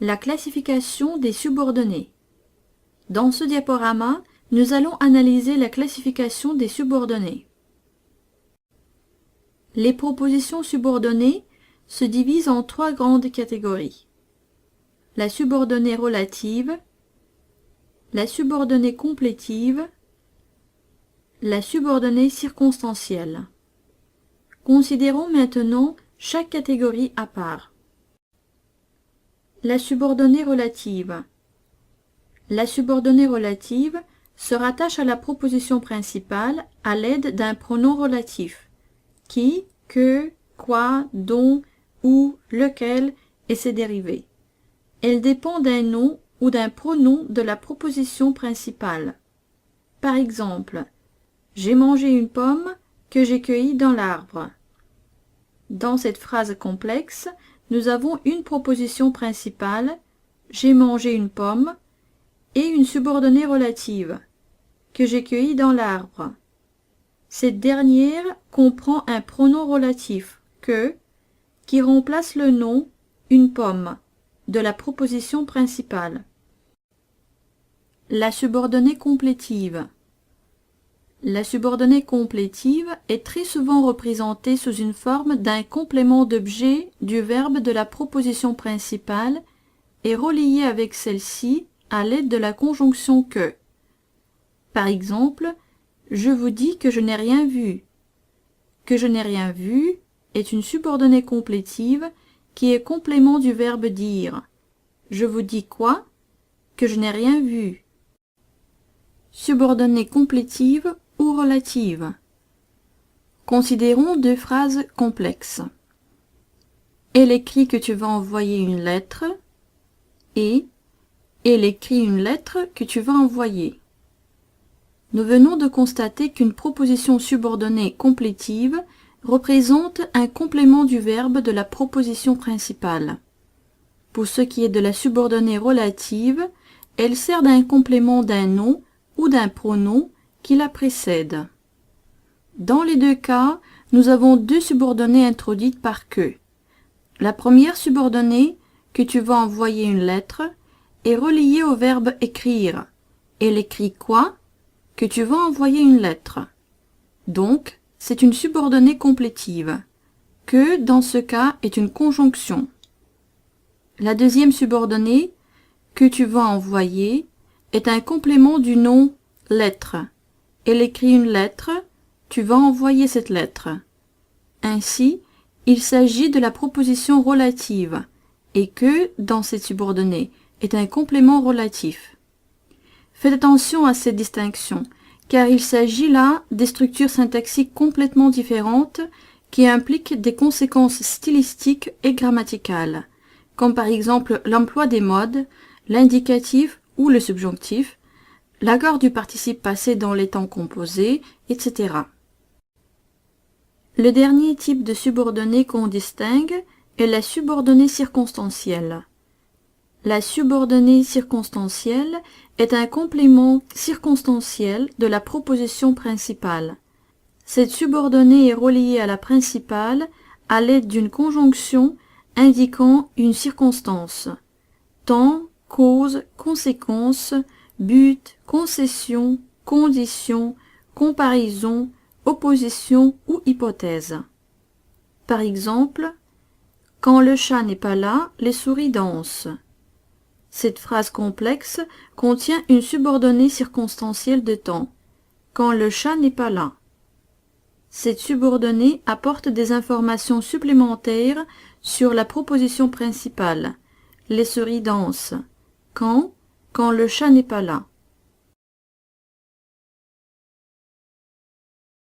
La classification des subordonnés. Dans ce diaporama, nous allons analyser la classification des subordonnés. Les propositions subordonnées se divisent en trois grandes catégories. La subordonnée relative, la subordonnée complétive, la subordonnée circonstancielle. Considérons maintenant chaque catégorie à part. La subordonnée relative. La subordonnée relative se rattache à la proposition principale à l'aide d'un pronom relatif, qui, que, quoi, dont, où, lequel et ses dérivés. Elle dépend d'un nom ou d'un pronom de la proposition principale. Par exemple, j'ai mangé une pomme que j'ai cueillie dans l'arbre. Dans cette phrase complexe, nous avons une proposition principale, j'ai mangé une pomme, et une subordonnée relative, que j'ai cueillie dans l'arbre. Cette dernière comprend un pronom relatif, que, qui remplace le nom, une pomme, de la proposition principale. La subordonnée complétive. La subordonnée complétive est très souvent représentée sous une forme d'un complément d'objet du verbe de la proposition principale et reliée avec celle-ci à l'aide de la conjonction que. Par exemple, je vous dis que je n'ai rien vu. Que je n'ai rien vu est une subordonnée complétive qui est complément du verbe dire. Je vous dis quoi? Que je n'ai rien vu. Subordonnée complétive ou relative. Considérons deux phrases complexes. Elle écrit que tu vas envoyer une lettre et elle écrit une lettre que tu vas envoyer. Nous venons de constater qu'une proposition subordonnée complétive représente un complément du verbe de la proposition principale. Pour ce qui est de la subordonnée relative, elle sert d'un complément d'un nom ou d'un pronom qui la précède. Dans les deux cas, nous avons deux subordonnées introduites par que. La première subordonnée, que tu vas envoyer une lettre, est reliée au verbe écrire. Elle écrit quoi? Que tu vas envoyer une lettre. Donc, c'est une subordonnée complétive. Que, dans ce cas, est une conjonction. La deuxième subordonnée, que tu vas envoyer, est un complément du nom lettre. Elle écrit une lettre, tu vas envoyer cette lettre. Ainsi, il s'agit de la proposition relative, et que, dans cette subordonnée, est un complément relatif. Faites attention à cette distinction, car il s'agit là des structures syntaxiques complètement différentes qui impliquent des conséquences stylistiques et grammaticales, comme par exemple l'emploi des modes, l'indicatif ou le subjonctif, l'accord du participe passé dans les temps composés, etc. Le dernier type de subordonnée qu'on distingue est la subordonnée circonstancielle. La subordonnée circonstancielle est un complément circonstanciel de la proposition principale. Cette subordonnée est reliée à la principale à l'aide d'une conjonction indiquant une circonstance. Temps, cause, conséquence, but, concession, condition, comparaison, opposition ou hypothèse. Par exemple, quand le chat n'est pas là, les souris dansent. Cette phrase complexe contient une subordonnée circonstancielle de temps. Quand le chat n'est pas là. Cette subordonnée apporte des informations supplémentaires sur la proposition principale. Les souris dansent. Quand le chat n'est pas là.